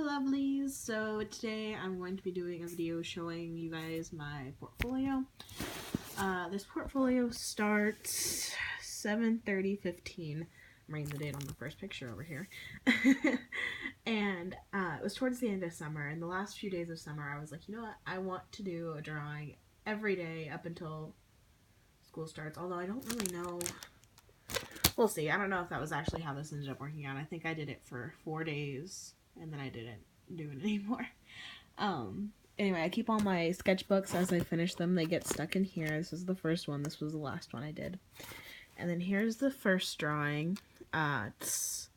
lovelies. So today I'm going to be doing a video showing you guys my portfolio. This portfolio starts 7/30/15. I'm writing the date on the first picture over here. And it was towards the end of summer, and the last few days of summer I was like, you know what, I want to do a drawing every day up until school starts, although I don't really know. We'll see. I don't know if that was actually how this ended up working out. I think I did it for 4 days and then I didn't do it anymore. Anyway, I keep all my sketchbooks as I finish them. They get stuck in here. This is the first one. This was the last one I did. And then here's the first drawing. There's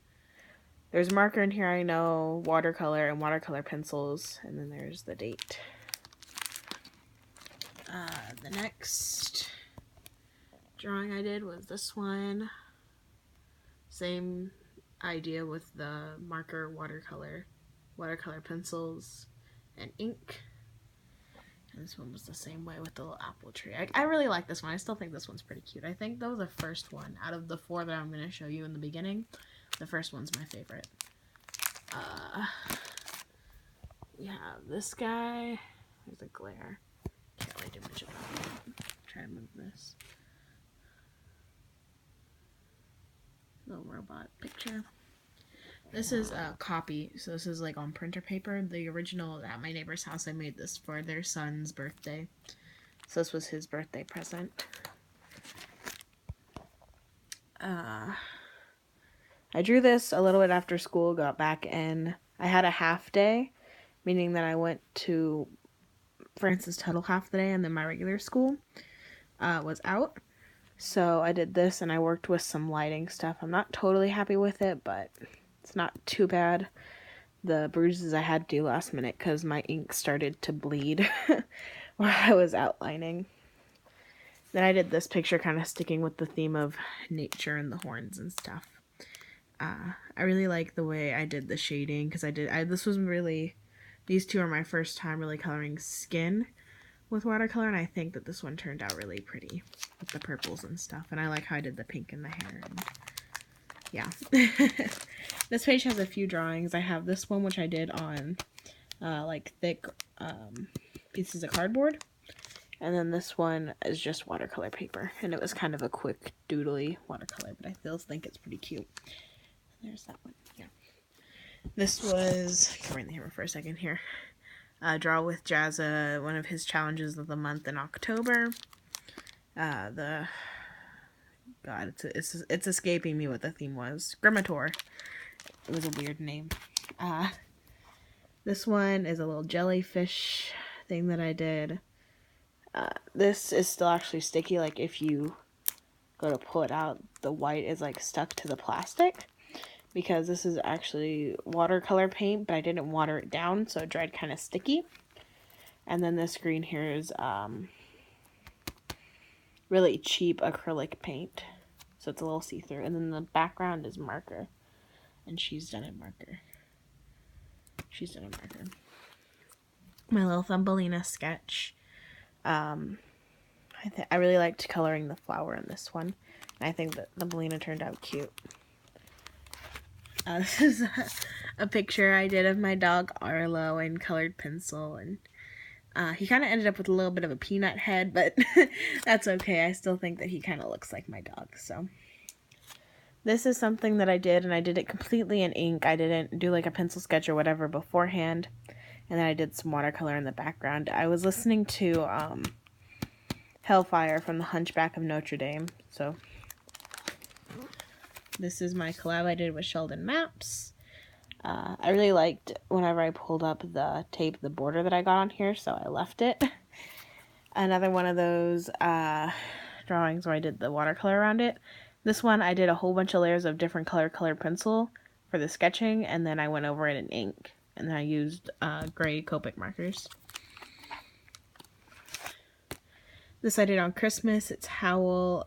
a marker in here, I know, watercolor and watercolor pencils, and then there's the date. The next drawing I did was this one. Same idea with the marker, watercolor pencils, and ink. And this one was the same way with the little apple tree. I really like this one. I still think this one's pretty cute. I think that was the first one out of the 4 that I'm going to show you in the beginning. The first one's my favorite. We have this guy. There's a glare. Can't really do much about it. Try to move this. Little robot picture. This is a copy, so this is like on printer paper. The original at my neighbor's house, I made this for their son's birthday. So this was his birthday present. I drew this a little bit after school, got back in. I had a half day, meaning that I went to Francis Tuttle half the day and then my regular school was out. So I did this and I worked with some lighting stuff. I'm not totally happy with it, but it's not too bad. The bruises I had to do last minute because my ink started to bleed while I was outlining. Then I did this picture kind of sticking with the theme of nature and the horns and stuff. I really like the way I did the shading because these two are my first time really coloring skin with watercolor, and I think that this one turned out really pretty with the purples and stuff, and I like how I did the pink in the hair, and yeah. This page has a few drawings. I have this one which I did on like thick pieces of cardboard, and then this one is just watercolor paper, and it was kind of a quick doodly watercolor, but I still think it's pretty cute. There's that one. Yeah. This was, come right in the camera for a second here. Draw with Jazza, one of his challenges of the month in October. God, it's escaping me what the theme was. Grimator. It was a weird name. This one is a little jellyfish thing that I did. This is still actually sticky. Like if you go to pull it out, the white is like stuck to the plastic. Because this is actually watercolor paint, but I didn't water it down, so it dried kind of sticky. And then this green here is really cheap acrylic paint, so it's a little see-through. And then the background is marker, and she's done in marker. My little Thumbelina sketch. I really liked coloring the flower in this one, and I think that Thumbelina turned out cute. This is a picture I did of my dog Arlo in colored pencil, and he kind of ended up with a little bit of a peanut head, but that's okay. I still think that he kind of looks like my dog. So this is something that I did, and I did it completely in ink. I didn't do like a pencil sketch or whatever beforehand, and then I did some watercolor in the background. I was listening to Hellfire from the Hunchback of Notre Dame, so this is my collab I did with Sheldon Maps. I really liked whenever I pulled up the tape, the border that I got on here, so I left it. Another one of those drawings where I did the watercolor around it. This one I did a whole bunch of layers of different colored pencil for the sketching, and then I went over it in ink, and then I used gray Copic markers. This I did on Christmas. It's Howl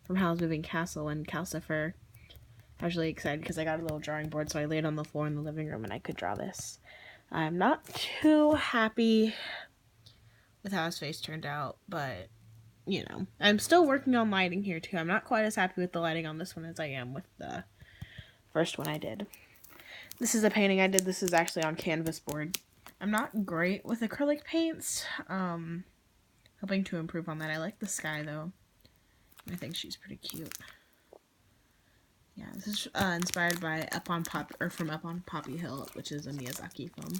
from Howl's Moving Castle and Calcifer. I was really excited because I got a little drawing board, so I laid on the floor in the living room and I could draw this. I'm not too happy with how his face turned out, but, you know, I'm still working on lighting here too. I'm not quite as happy with the lighting on this one as I am with the first one I did. This is a painting I did. This is actually on canvas board. I'm not great with acrylic paints. Hoping to improve on that. I like the sky though. I think she's pretty cute. Yeah, this is inspired by from Up on Poppy Hill, which is a Miyazaki film.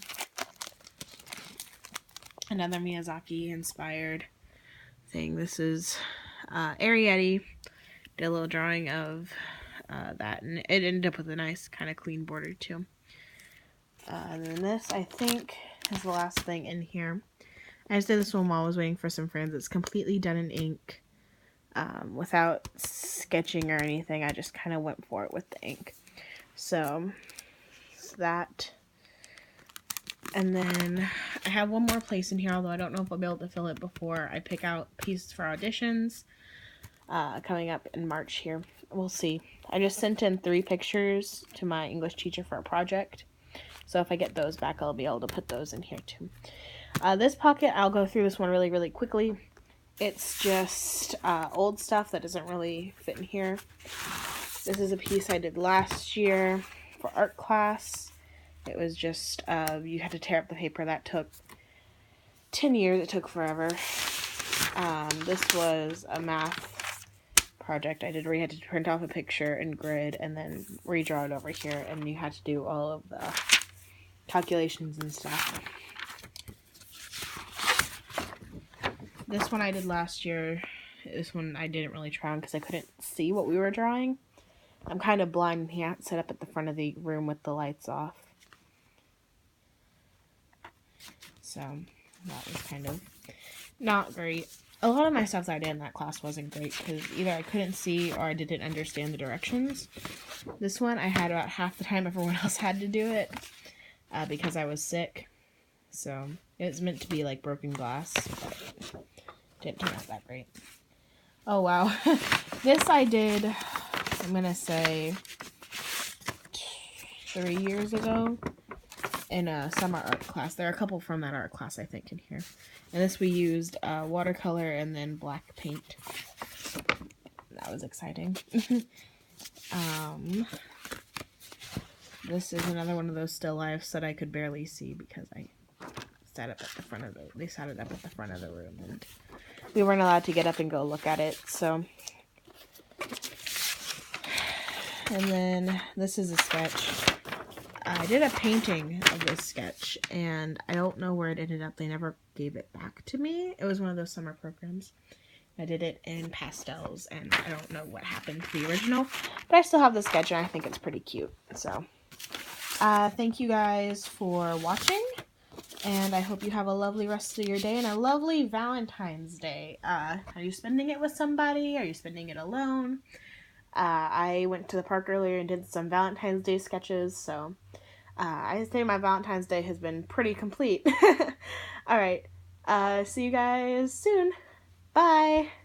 Another Miyazaki inspired thing. This is Arietti. Did a little drawing of that, and it ended up with a nice kind of clean border too. And then this, I think, is the last thing in here. I just did this one while I was waiting for some friends. It's completely done in ink, without sketching or anything. I just kind of went for it with the ink. So that. And then I have one more place in here, although I don't know if I'll be able to fill it before I pick out pieces for auditions coming up in March here. We'll see. I just sent in 3 pictures to my English teacher for a project. So if I get those back, I'll be able to put those in here too. This pocket, I'll go through this one really, really quickly. It's just old stuff that doesn't really fit in here. This is a piece I did last year for art class. It was just, you had to tear up the paper. That took 10 years. It took forever. This was a math project I did where you had to print off a picture and grid and then redraw it over here, and you had to do all of the calculations and stuff. This one I did last year. This one I didn't really try on because I couldn't see what we were drawing. I'm kind of blind and here, set up at the front of the room with the lights off. So that was kind of not great. A lot of my stuff that I did in that class wasn't great because either I couldn't see or I didn't understand the directions. This one I had about half the time everyone else had to do it because I was sick. So it was meant to be like broken glass, but didn't turn out that great. Oh wow. This I did, I'm gonna say 3 years ago in a summer art class. There are a couple from that art class I think in here. And this we used watercolor and then black paint. That was exciting. This is another one of those still lifes that I could barely see because I sat up at the front of they sat it up at the front of the room and we weren't allowed to get up and go look at it. So, and then this is a sketch. I did a painting of this sketch, and I don't know where it ended up. They never gave it back to me. It was one of those summer programs. I did it in pastels, and I don't know what happened to the original, but I still have the sketch, and I think it's pretty cute. So, thank you guys for watching, and I hope you have a lovely rest of your day and a lovely Valentine's Day. Are you spending it with somebody? Are you spending it alone? I went to the park earlier and did some Valentine's Day sketches, so I say my Valentine's Day has been pretty complete. Alright, see you guys soon. Bye!